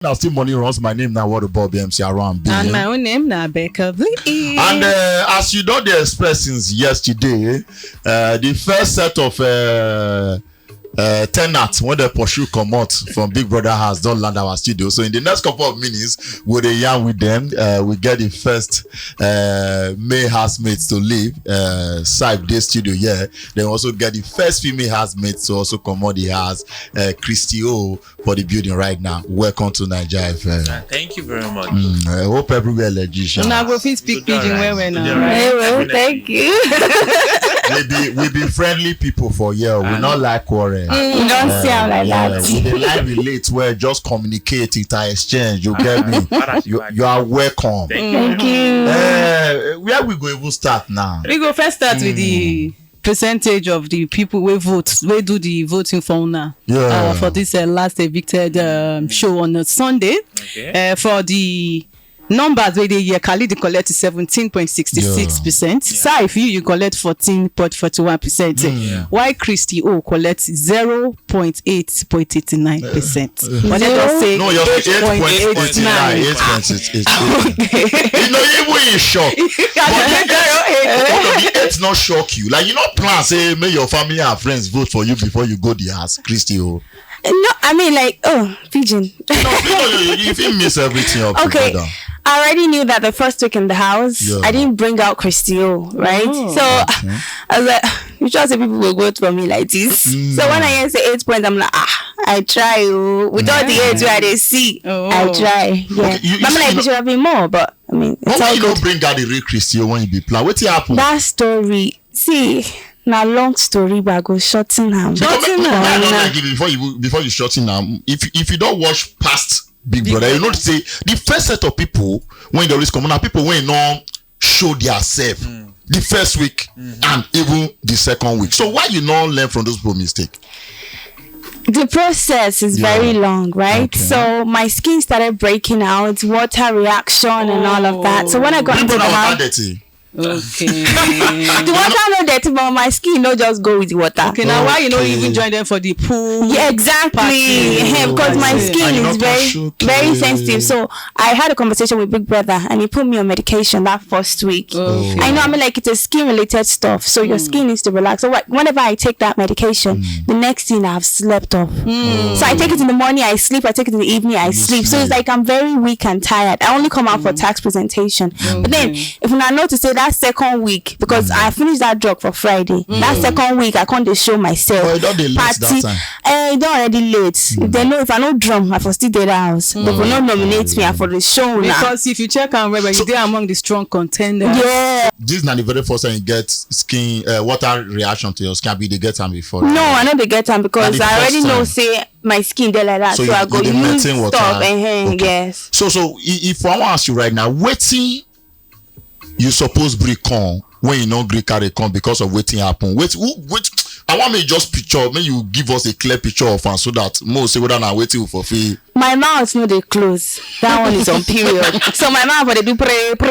Now still money runs my name now. What about BMC around? And my own name now Becca. And as you know, the express since yesterday, the first set of tenants when they pursue come out from Big Brother house don't land our studio. So in the next couple of minutes, we'll yarn with them. We get the first male housemates to leave Cyph this studio. Yeah, they also get the first female housemates to also come out the house. Christy for the building right now. Welcome to Naija7. Thank you very much. I hope everywhere legit. Now go speak pidgin where now. Well, thank you. we be friendly people for here. We not like quarrel. You don't see how like that. We dey like relate where just communicate it and exchange. You get me? You are welcome. Thank you. Where we go even start now? We go first start with the percentage of the people we vote, we do the voting for now. For this last evicted show on a Sunday. Okay. For the numbers where they Khalid collect 17.66%. Cyph you collect 14.41%. While Christy collect 0.889%. But let us say no, you're 8.89. 8.88. You know, even in shock. But it's not shock you. Like you know, plan say may your family and friends vote for you before you go the house, Christy. No, I mean like pigeon. You feel miss everything up. Okay. Together. I already knew that the first week in the house, I didn't bring out Christy, right? So I was like, you sure say people will vote for me like this? So when I hear say 8 points, I'm like, I try. With all the 8 where they see, I try. Yeah. Okay, I'm like, it should have been more, but I mean, it's all you good. don't bring out the real Christy when you be plan? What's happen? That story, see. Now long story, but I go shorten him. Before you shorten him, if you don't watch past Big Brother, you know to say the first set of people when they always come on, people when not show their self the first week and even the second week. So why you not learn from those people mistake? The process is very long, right? Okay. So my skin started breaking out, water reaction and all of that. So when I got into the house, dirty. Okay. the water no dirty, but my skin no just go with the water. Okay, now why you know even join them for the pool? Yeah, exactly. Because my skin is very sensitive. So I had a conversation with Big Brother and he put me on medication that first week. Okay. I know, I mean like it's a skin related stuff. So your skin needs to relax. So whenever I take that medication, the next thing I've slept off. So I take it in the morning, I sleep. I take it in the evening, I sleep. So it's like I'm very weak and tired. I only come out for tax presentation. But then if I notice say that second week, because I finished that drug for Friday, that second week I can't show myself. Oh, don't they late that time? Don't already late. If they know, if I no drum, I for still dey the house. They will not nominate me. I for the show now. Because if you check and remember, you are among the strong contenders. Yeah. This is not the very first time you get skin water reaction to your skin. They get them before. No, I know they get them because I already know say my skin they like that. So I go use stuff and yes. So if I want to ask you right now, waiting. You suppose bring con when you know Greek carry con because of waiting happen. Wait, I want me just picture. May you give us a clear picture of and so that most say whether I'm waiting for free. My mouth no they close. That one is on period. So my mouth they do pray for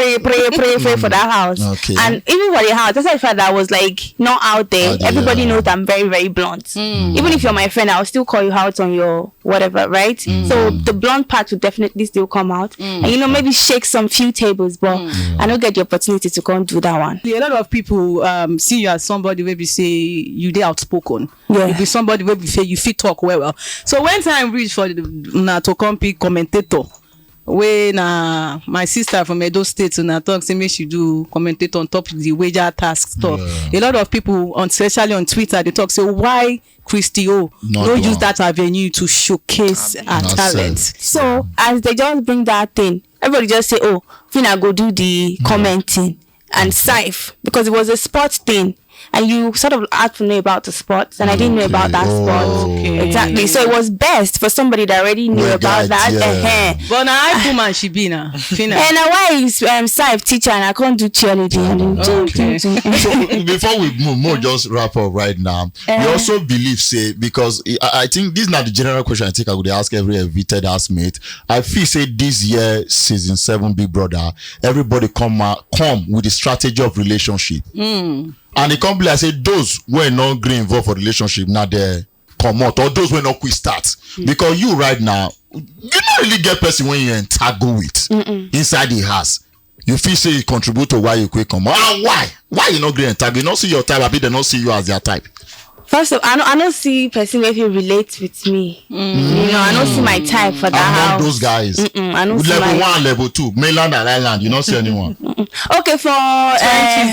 that house. Okay. And even for the house, that's why I felt that I was like not out there. Everybody knows I'm very, very blunt. Even if you're my friend, I'll still call you out on your whatever, right? So the blunt part will definitely still come out. And you know, maybe shake some few tables, but I don't get the opportunity to come do that one. A lot of people see you as somebody where we say you dey outspoken. Yeah. You be somebody where we say you fit talk well. So when time reach for the to come pick commentator, when my sister from Edo State talk say me she do commentator on top of the wager task stuff. A lot of people especially on Twitter they talk say why Christy don't use that avenue to showcase her talent. So as they just bring that thing, everybody just say, oh, Fina go do the commenting and Cyph because it was a sports thing. And you sort of had to know about the sports, and I didn't know about that sport. Exactly. So it was best for somebody that already knew about that. But now I woman she be now. And now why is Cyph teacher and I can't do cheerleading? So before we move, just wrap up right now. You also believe say because I think this is not the general question I think I would ask every evicted housemate. I feel say this year season 7 Big Brother, everybody come with the strategy of relationship. And the company I say those who are not green involved for relationship now they come out, or those when not quit start. Because you right now, you don't really get person when you entangle with inside the house. You feel say you contribute to why you quit come out. And why? Why you not get entangled? You not see your type, I be they not see you as their type. First of all, I don't see person if he relates with me. You know, I don't see my type for that house. Those guys. I don't see level my... 1, level 2, mainland and island. You don't see anyone. Okay, for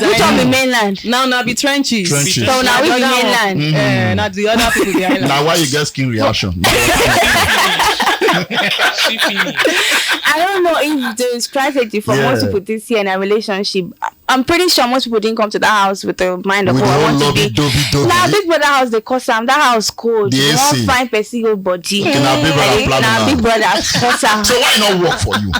which one be mainland? Now be trenches. So now we be mainland. Not the other people be island. Now why you get skin reaction? I don't know if there is strategy for most people this year in a relationship. I'm pretty sure most people didn't come to that house with the mind of, I want to be. Dovey. Now, Big Brother house, they cause that house cold. You won't find person body. Okay, now Big Brother cause So why not work for you?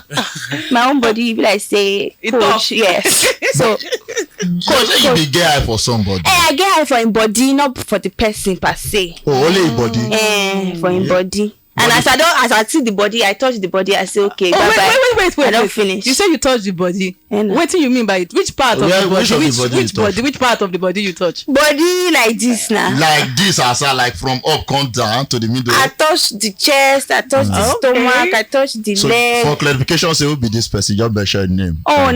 My own body, be like say, coach, yes. So, coach, you be get eye for somebody. I get eye for him body, not for the person per se. Oh, only him body. For him body. And as I see the body, I touch the body, I say, okay, wait. I don't finish. You say you touch the body. What do you mean by it? Which part of the body? Which part of the body you touch? Body like this now. Like this, like from up, come down to the middle. I touch the chest, I touch the stomach, I touch the leg. For clarification, say who be this person? Your best share name. Oh,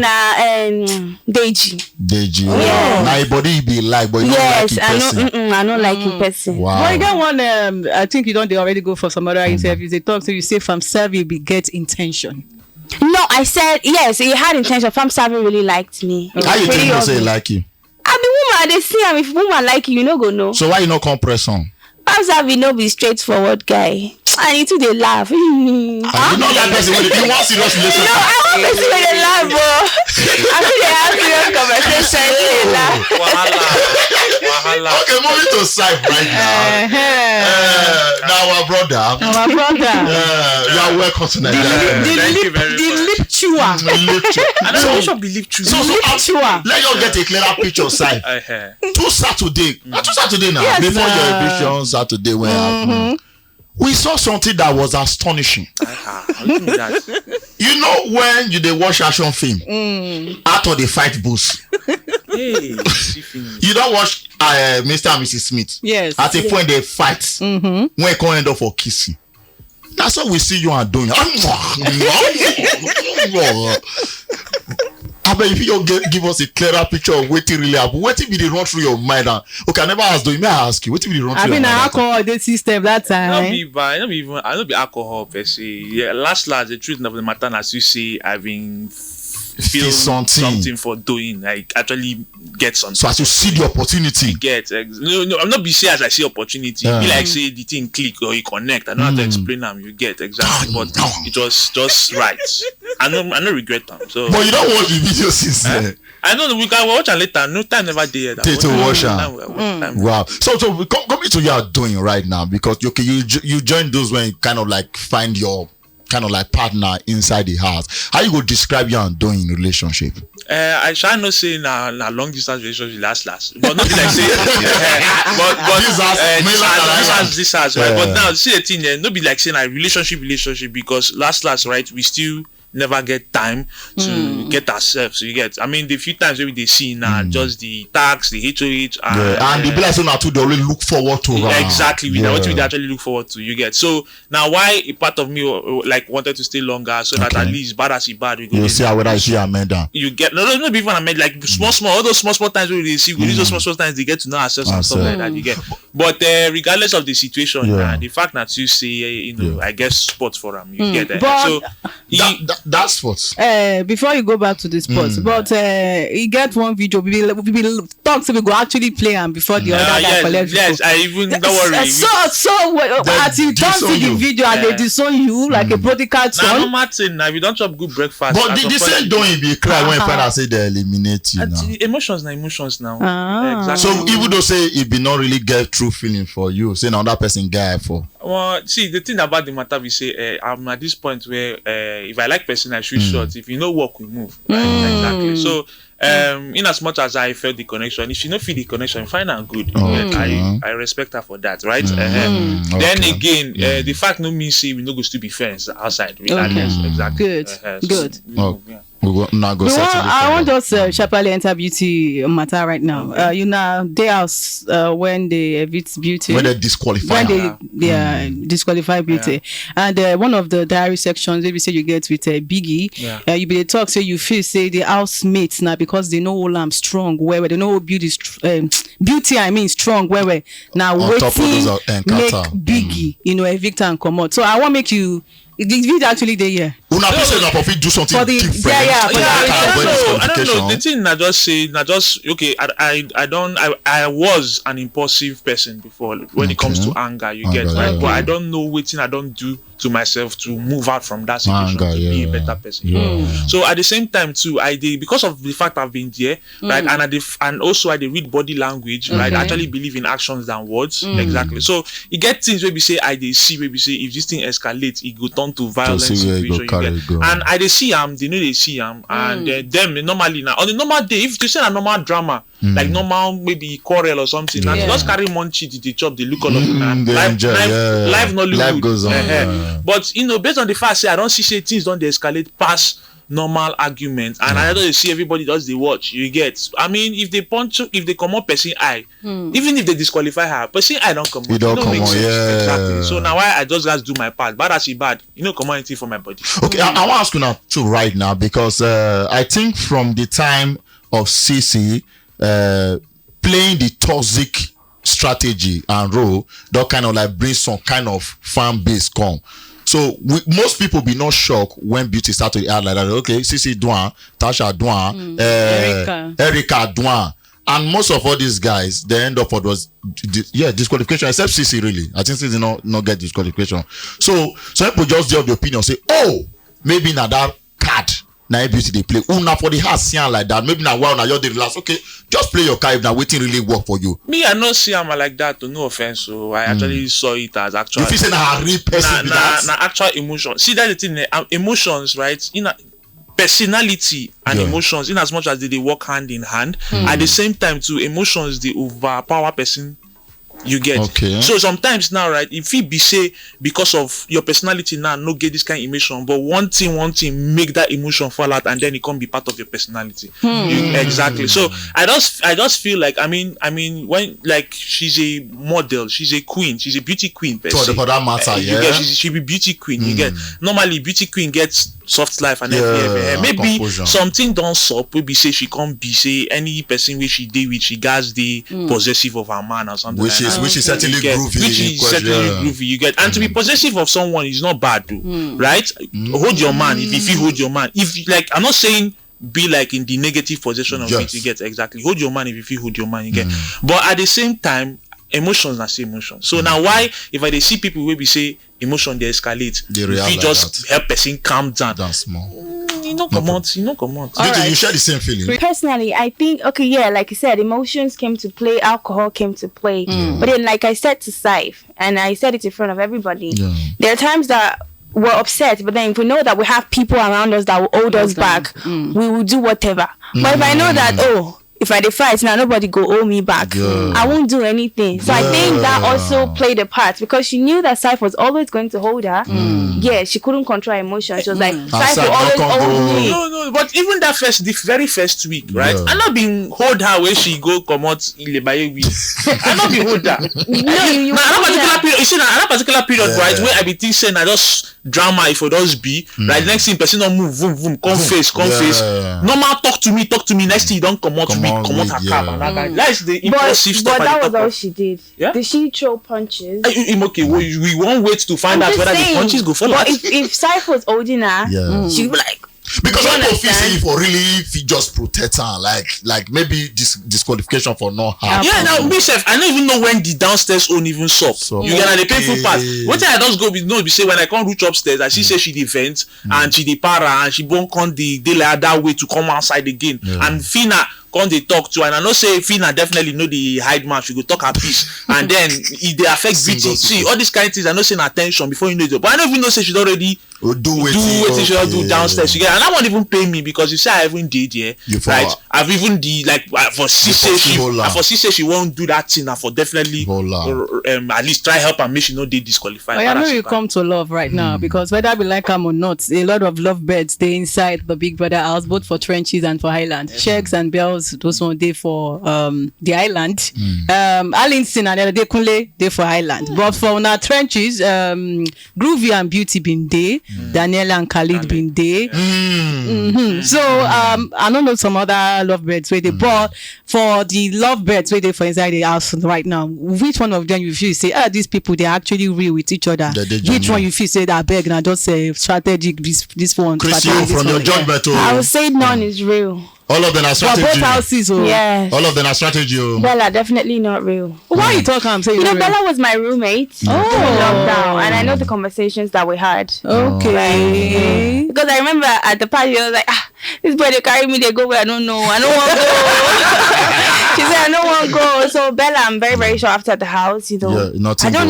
Deji. Deji. Yeah. Now your body be like, but you don't like it person. I don't like it person. Wow. Well, you get one. I think you don't. They already go for some other interviews. They talk, so you say from Cyph be get intention. No, I said yes. He had intention. Fam Cyph really liked me. How you think you say he like you? I be woman. They see him. If woman like you, no go no. So why you not compress on? Fam Cyph no be straightforward guy. I need to they laugh. You know that person when you want serious relationship. No, I want to see when they laugh, bro. I feel they have serious conversation. They laugh. Wahala. Okay, moving to Cyph right now. Now our brother. You are welcome to Naija. Thank you very much. The lip chewer. I don't know which one be lip chewer. So let you get a clearer picture of Cyph. 2 Saturday. 2 Saturday now. Yes, before your eviction Saturday when happened. We saw something that was astonishing. You know when you dey watch action film out of the fight booth. You don't watch Mr. and Mrs. Smith. Yes. At a point they fight when it come end up for kissing. That's what we see you are doing. I bet if you give us a clearer picture of what really happened, what if it run through your mind? Okay, I never asked you. May I ask you? What if it run through your mind? I mean, alcohol the system that time. I don't be alcohol per se. Yeah, last, the truth of the matter, as you say, I've been feel something for doing, like actually get something. So as you see the opportunity, no, I'm not be say as I see opportunity. Be like say the thing click or you connect. I don't have to explain them. You get exactly, but it was just right. I no regret them. So, but you don't watch the video since then. I know we can watch it later. No time never did. Wow. So coming to you are doing right now, because okay, you join those when you kind of like find your kind of like partner inside the house. How you go describe your doing in relationship? I shall not say na long distance relationship last, but not like say. This has right. But now see the thing, not be like saying a relationship because last right we still never get time to get ourselves. You get, I mean, the few times we they see now just the tax, the HOH, and the blessing now too. They always look forward to. Exactly, what we actually look forward to. You get, so now why a part of me like wanted to stay longer so that at least bad as it bad we go. You see whether I see Amanda. You get no before I made like small all those small times we see we use those small times they get to know ourselves and stuff like that. You get, but regardless of the situation, the fact that you say I guess sports for them, you get that. So that's sports. Before you go back to the sports, but you get one video. We talk so we go actually play and before the other guy collect. Yes, I even don't worry. So as you don't see the video and they disown you like a prodigal son. No matter now, if you don't chop good breakfast. But the same don't be cry when father say they eliminate you now. Emotions now. Exactly. So even though say it be not really get true feeling for you, say another person guy for. Well, see the thing about the matter we say, I'm at this point where if I like person I shoot short. If you know work we move. Right? Exactly. So in as much as I felt the connection, if she don't feel the connection, fine and good. I respect her for that, right? Then again, the fact no means say we no go still be friends outside. Regardless. Exactly. Good. So, I want us sharply enter beauty matter right now. You know, day house when they evict beauty. When they disqualify. When they disqualify beauty. And one of the diary sections, maybe say you get with a biggie. You be talk, say you feel say the housemates now because they know all I'm strong. Where they know beauty, strong. Where now waiting make biggie, evict and come out. So I want make you. The video actually there, yeah. Una fit do something different. I don't know. The thing I just say, okay. I was an impulsive person before when it comes to anger. You get right, but I don't know what I don't do to myself to move out from that situation to be a better person. So at the same time too, I did because of the fact I've been there, right, and also I did read body language, right. I actually believe in actions than words, exactly. So you get things where we say I did see, where we say if this thing escalates, it go turn to violence situation. And I they see they know they see and them normally now on the normal day, if you say a normal drama, like normal maybe quarrel or something, and just carry munchie the chop, they look all of life not life goes on. But based on the fact say I don't see things don't escalate past normal arguments, and I don't see everybody does the watch. You get, I mean, if they come up person eye, even if they disqualify her, person eye don't come up. It don't make sense. Exactly. So now I just guys do my part. Bad as she bad, come anything from my body. Okay, I want to ask you now too right now because I think from the time of CC playing the toxic strategy and role, that kind of like bring some kind of fan base come. So most people be not shocked when beauty start to add like that. Okay, Sisi Douan, Tasha Douan, Erica Douan, and most of all these guys, they end up was disqualification. Except Sisi really, I think Sisi not get disqualification. So some people just give the opinion say, oh, maybe now that card. Now beauty they play. Una for the house like that. Maybe now now you're the relax. Okay, just play your card if now waiting really work for you. Me, I not see I'm like that. No offense. So I actually saw it as actual. If you say na real person, na actual emotion. See that's the thing. Emotions, right? Personality and emotions, in as much as they work hand in hand, at the same time too, emotions they overpower person. You get so sometimes now, right? If it be say because of your personality now, no get this kind of emotion, but one thing make that emotion fall out, and then it can't be part of your personality. Exactly. So I just feel like I mean when like she's a model, she's a queen, she's a beauty queen. For that matter, you get, she be beauty queen. You get normally beauty queen gets soft life and everything. Maybe composure. Something don't sup. Maybe say she can't be say any person which she did with she gets the possessive of her man or something. Which is certainly groovy. Which is certainly groovy. You get, and to be possessive of someone is not bad though, right? Hold your man if you hold your man. If like I'm not saying be like in the negative possession of it. You get exactly hold your man if you hold your man. You get, but at the same time, emotions are still emotions. So now why if I see people where we say emotion they escalate, if you just help person calm down. That's small. You know, come on. You share the same feeling. Personally, I think like you said, emotions came to play, alcohol came to play. But then, like I said to Cyph, and I said it in front of everybody, there are times that we're upset, but then if we know that we have people around us that will hold us back, we will do whatever. But if I know that, if I fight now, nobody go owe me back. I won't do anything. So I think that also played a part because she knew that Cyph was always going to hold her. Yeah, she couldn't control her emotions. She was like, Cyph will always hold me. No. But even the very first week, right? I not been hold her where she go come out Ilebaye week. I not been hold her. You that particular period, right? Where I be thinking I just drama if it does be right. Next thing person don't move, come face. Normal talk to me. Next thing you don't come out to me. Come out her cap and that's the impulsive stuff. But that was all she did. Yeah? Did she throw punches? Okay, we won't wait to find out whether the punches go fall out. But if Cyph was holding her, she'd be like. Because I don't feel say for really if you just protect her, like maybe disqualification for not her. Yeah, now myself, I don't even know when the downstairs own even sup. You get the painful part. One thing I just go be say when I can't reach upstairs, I see say she vent and she para and she won't come the like that way to come outside again. And Fina come they talk to, and I know say Fina definitely know the hide man, she go talk her piece, and then if they affect beauty, see all these kind of things. I know saying attention before you know it, but I don't even know say she's already do what she do downstairs. She get, and that one even pay me because you say I even did, yeah, right? I've even did like for she say she won't do that thing, and for definitely at least try help and make she no dey disqualified. I know you come to love right now because whether we like them or not, a lot of love birds stay inside the Big Brother house, both for trenches and for Highland. Sheiks and bells, those one day for the island. Allinson and they Kunle they for Highland. But for our trenches, Groovy and Beauty been there, Daniela and Khalid been there. So I don't know some other lovebirds where they bought for the lovebirds where they for inside the house right now. Which one of them you feel say, these people they're actually real with each other? Which one you feel say that beg now just say strategic this one? Christy, from your judgment, I would say none is real. All of them are strategy. For both houses, yes. All of them are strategy. Bella, definitely not real. Why you talking? I'm saying Bella was my roommate. Lockdown, and I know the conversations that we had. Okay. Because I remember at the party, I was like, this boy they carry me, they go where I don't know. I don't want to go. She said I don't want to go. So Bella, I'm very, very sure after the house, I don't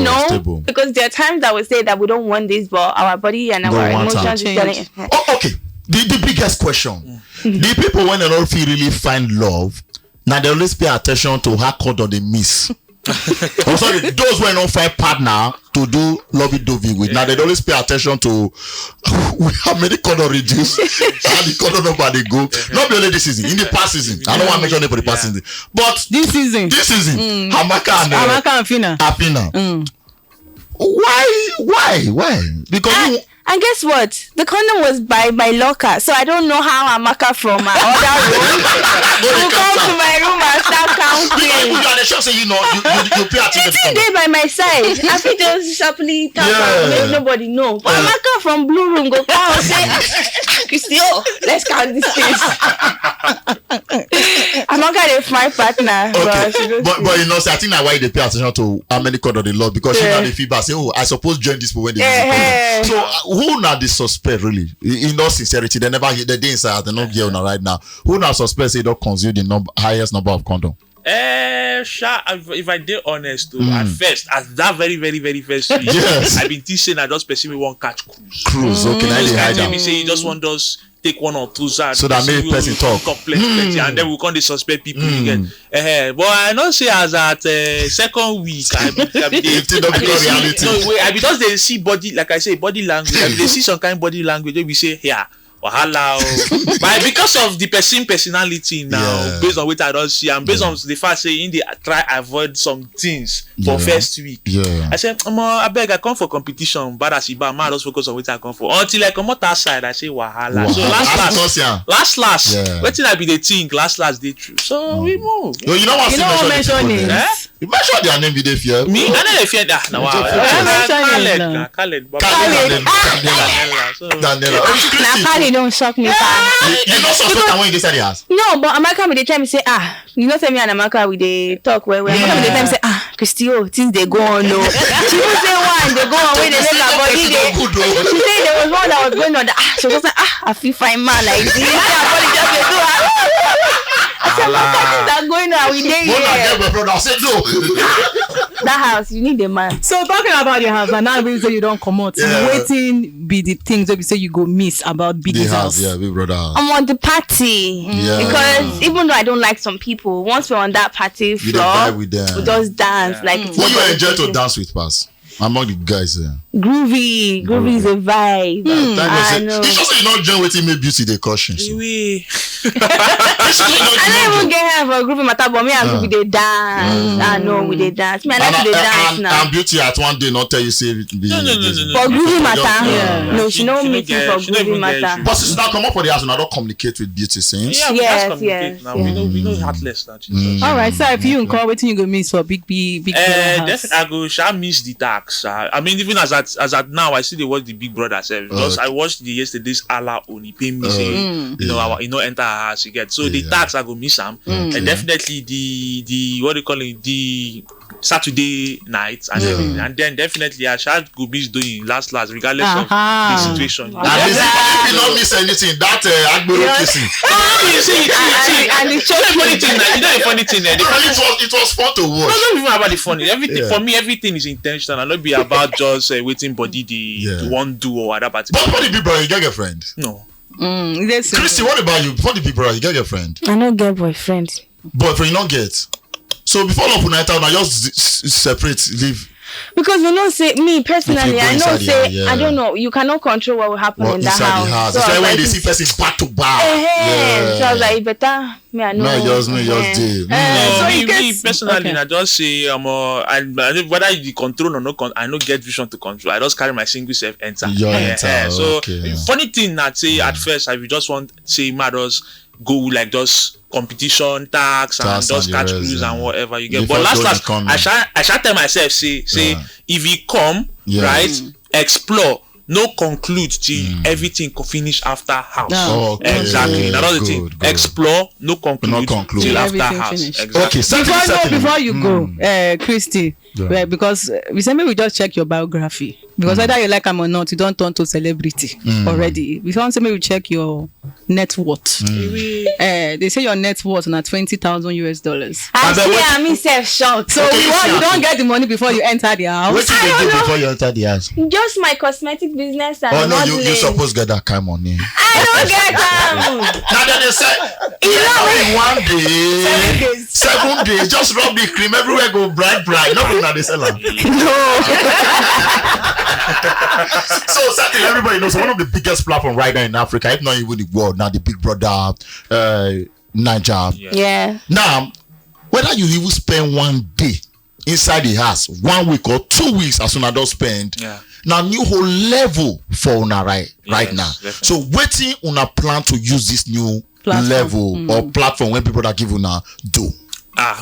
know stable. Because there are times that we say that we don't want this, but our body and our emotions is telling. Okay. The biggest question. The people when they don't feel really find love, now they always pay attention to how called or they miss. Also, those who don't find partner to do Lovey Dovey with, now they always pay attention to how many color reduce, how the color number they go. Not only this season, in the past season. I don't want to mention it for the past season, but this season, Hamaka and Fina. Why? Because and guess what? The condom was by my locker, so I don't know how Amaka from my other room will come to my room and start counting. You are the sure say you pay attention. It's there by my side. I feel just sharply count and make nobody know. But Amaka from Blue Room go come and say, Christy, let's count this case. Amaka is my partner. Okay. But you know, so I think that's why they pay attention to how many code of the law, because she had the feedback say, I suppose join this when they so who now the suspect really? In all sincerity, they never hit the day inside, they not get right now. Who now suspect say they don't consume the highest number of condom? If I did honest too, at first, at that very, very, very first week, I've been teaching I just specifically want catch cruise. Okay, those guys maybe say you just want us take one or two so that make person talk plenty, and then we can't suspect people again. But I know say as at second week, I because they see body, like I say, body language. They see some kind of body language. They will say, yeah. Wahala. But because of the personality now, based on what I don't see, and based on the fact saying they try avoid some things for first week. I said, I beg, I come for competition, but as I just focus on what I come for. Until I come out outside, I say wahala. So last, what I be the thing, last they true. So we move. You know what? You know what mention is? You mention their name, they fear. Me, I never fear that. No, Khaled. Daniela. Don't shock me. You know something when you say the house. No, but Amaka they tell me say you know say me and Amaka we they talk where Amaka they tell me say Christy, things they go on no. She will say one they go on where they make her body they. She say there was one that was going on she was like I feel fine man like this. Her body just they do I said Amaka things are going on we there here. I said no. That house you need a man. So talking about your house and now we say you don't come out. Waiting be the things that we say you go miss about Big house. Yeah, Big Brother house. I'm on the party because even though I don't like some people, once we're on that party floor, we just dance like. Who you enjoy to dance with, pass? Among the guys there. Groovy is a vibe. I know. It's just you not join with me beauty they caution. I don't even get her for Groovy matter, but me and Groovy they dance. I know we they dance. Me I like to dance now. And beauty at one day not tell you say no. For Groovy matter, no, she no meet me for Groovy matter. But since now come up for the house and I don't communicate with beauty since. Yes. Now we know heartless now. All right, so if you call waiting you go miss for big definitely I go shall miss the tax. I mean, even as at now, I see they watch the Big Brother 7 because I watched the yesterday's Allah only pay me say, you know, enter house, you get. So the tax I go miss them, and definitely the what do you call it, the Saturday nights and everything, and then definitely I shall go be doing last regardless of the situation. And if you don't miss anything, that Agbero kissing. And the funny thing, you know the funny thing there. It was fun to watch. Not even about the funny. Everything for me, everything is intentional. Not be about just waiting body the one do or other particular. But what the people you get a friend? No. Christy, what about you? Before the people you get a friend? I don't get boyfriend. Boyfriend you don't get. So before love night out, now just separate, leave. Because you know, say me personally, I know say I don't know. You cannot control what will happen in the house. So that's why when they see person back to back. So I was like, better me I know. No, just do. So me personally, I just say whether you control or not, I don't get vision to control. I just carry my single self enter. So funny thing that say at first I just want say matters go like just competition tax and just catch cruise and whatever you get. But last I shall tell myself say if you come right explore no conclude till everything finish after house. Exactly. Another thing explore no conclude till after house. Exactly. Before you go Christy, because recently we just check your biography because whether you like them or not you don't turn to celebrity already. We want to maybe check your net worth. They say your net worth na $20,000. I see I'm myself shocked. So you don't get the money before you enter the house. What did they do before you enter the house? Just my cosmetic business and you supposed to get that kind of money. I don't get them. Now then they say one day 7 days just rub the cream everywhere go bright nothing that they sell them. So certainly everybody knows one of the biggest platforms right now in Africa, if not even the world, now the Big Brother Naija. Now whether you even spend one day inside the house, 1 week or 2 weeks as soon as you spend now new whole level for una right now. Definitely. So waiting on a plan to use this new level or platform when people that give una do.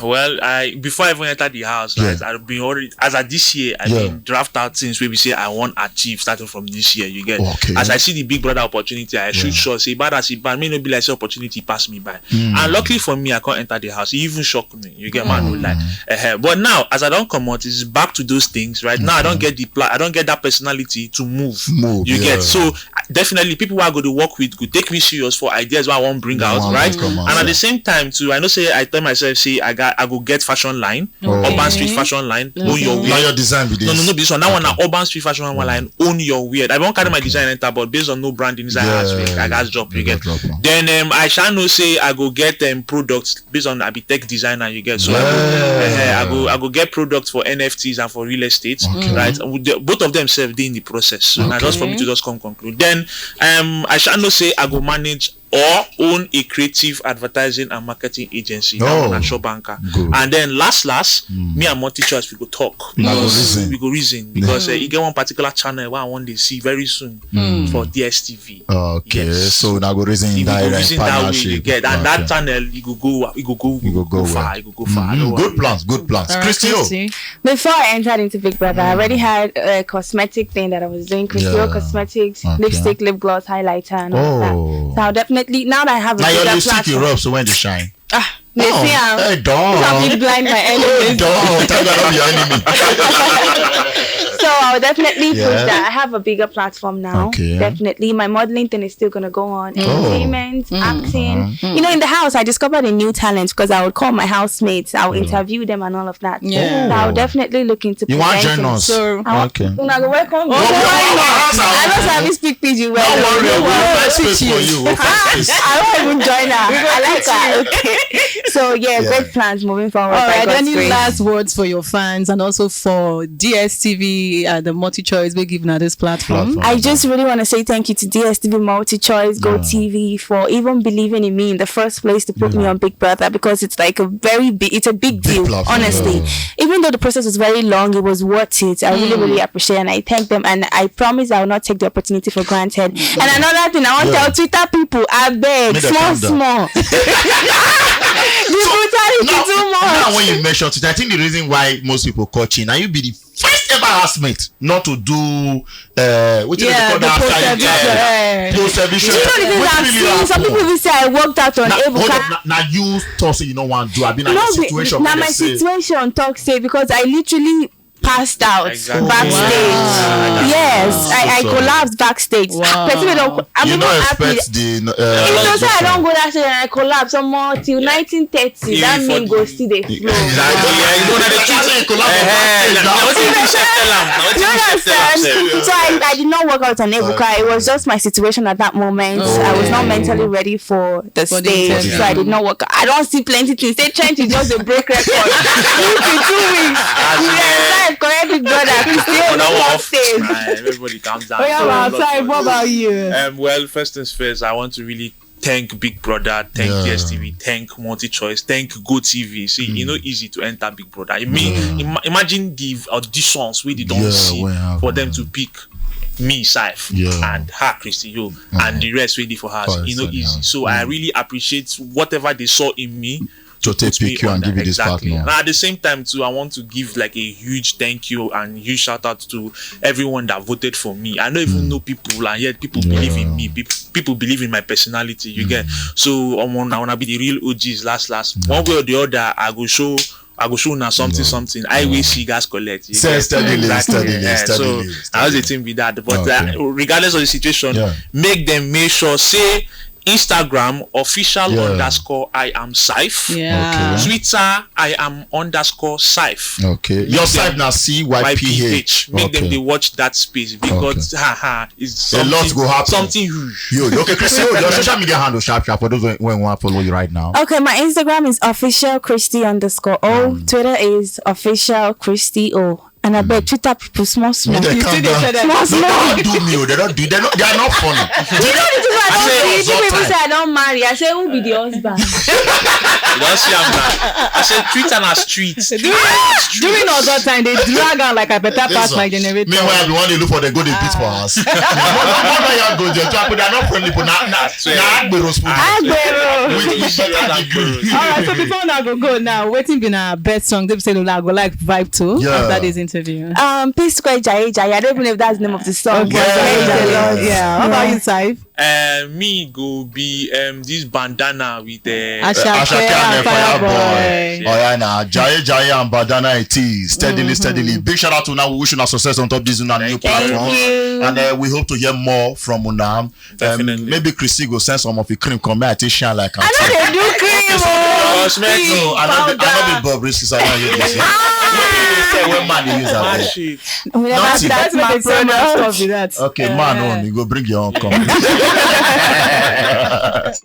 Well, before I even entered the house, right, I've been already as of this year, I've been draft out things where we say I want to achieve starting from this year. You get as I see the Big Brother opportunity, I should sure say bad as it bad may not be like say opportunity pass me by. And luckily for me, I can't enter the house. It even shocked me. You get man no lie. But now as I don't come out, it's back to those things. Right now I don't get I don't get that personality to move. You get so definitely people who I go to work with could take me serious for ideas what I want to bring out, right? And at the same time too, I know say I tell myself say I go get fashion line, urban street fashion line, own your weird. Now your design with this. No, this one. Now one urban street fashion line, own your weird. I won't carry my design enter, but based on no branding inside house, I got drop. You get. Then I shall not say I go get products based on I be tech designer. You get. So I go get products for NFTs and for real estate. Right. Both of them serve in the process. So now just for me to just come conclude. Then I shall not say I go manage or own a creative advertising and marketing agency and shop banker. And then last me and multi-choice we go talk. We go reason because you get one particular channel where I want to see very soon for DSTV. So now go reason that way you get and that channel you go far. Good plans. Christy. Before I entered into Big Brother, I already had a cosmetic thing that I was doing. Christy Cosmetics, lipstick, lip gloss, highlighter, and all that. So I'll definitely now that I have a bigger platform. Now your lipstick you rub, so when they shine. Hey, dog. I'll be blind my enemies. Tell me I'm your enemy. So I'll definitely push that. I have a bigger platform now. Definitely. My modeling thing is still going to go on. Entertainment, acting. You know, in the house, I discovered a new talent because I would call my housemates. I would interview them and all of that. So I'll definitely look into you want to join us? So, okay. Welcome. I don't have to speak PG well. Don't worry. We'll space for you. I won't even join her. I like that. Okay. So great plans moving forward. All right, any last words for your fans and also for DSTV and the multi-choice we're giving at this platform? I just really want to say thank you to DSTV Multi-Choice, Go TV for even believing in me in the first place to put me on Big Brother because it's like a big deal, honestly. Even though the process was very long, it was worth it. I really appreciate it and I thank them and I promise I will not take the opportunity for granted. And another thing, I want to tell Twitter people, I beg, small. Now when you mention it, I think the reason why most people coaching, now you be the first never asked me not to do what you call that post-eviction. You know the things I've seen. Some people will say I worked out on Ebuka. Now you talk say you don't want to do. I've been in a situation. Now my situation talk say because I literally passed out backstage. Wow. Yes, I collapsed backstage. Wow. You don't expect the. If I don't go that stage and I collapse some more till 1930, that means go see the flow. So I did not work out on Ebuka. It was just my situation at that moment. I was not mentally ready for the stage, so I did not work out. I don't see plenty things. They trying to just break record. 2 weeks. Correct, big brother. Everybody calm down. What about you? Well, first things first, I want to really thank Big Brother, thank DSTV, thank MultiChoice, thank GoTV. See, you know, easy to enter Big Brother. I mean, imagine the auditions we don't see for them to pick me, Cyph, and her, Christy, and the rest ready for her. You know, easy. So I really appreciate whatever they saw in me. To take you and give you this partner. And at the same time too, I want to give like a huge thank you and huge shout out to everyone that voted for me. I don't even know people, and yet people believe in me. People believe in my personality. You get so I wanna be the real OGs. Last one way or the other, I go show now something. I wish you guys collect. Steadily. So I was a team with that. But regardless of the situation, make sure say Instagram official _ I am Cyph. Twitter I am _ Cyph. Okay. Your Cyph now CYPH. Make them they watch that space because it's a lot go happen. Something huge. Okay, Christy, your social media handle sharp for those who want to follow you right now. Okay, my Instagram is official Christy _O. Twitter is official Christy O. And I bet Twitter people small. They don't do me. They are not funny. You know the thing I don't see. People say I don't marry. I say who be the husband? You don't see I'm not. I said Twitter na streets. During all that time, they drag out like I better pass my generator. Meanwhile, the one they look for, they go they beat for us. They are not friendly, but now Alright, so before now go now, waiting been a best song. They say I go like vibe too after this interview. Peace Square Jai. I don't even know if that's the name of the song. Yeah. How about you, Cyph? Me go be this bandana with Ashake and Fireboy. Oh yeah, now Jai and bandana it is steadily. Big shout out to now. We wish you success on top this new platform, and we hope to hear more from Unam. Maybe Christy go send some of the cream come here to shine like. I know they do cream. I know the Bob Risky. I know you say. When man they use that's what they say. Stuff with that. Okay, man, you go bring your own.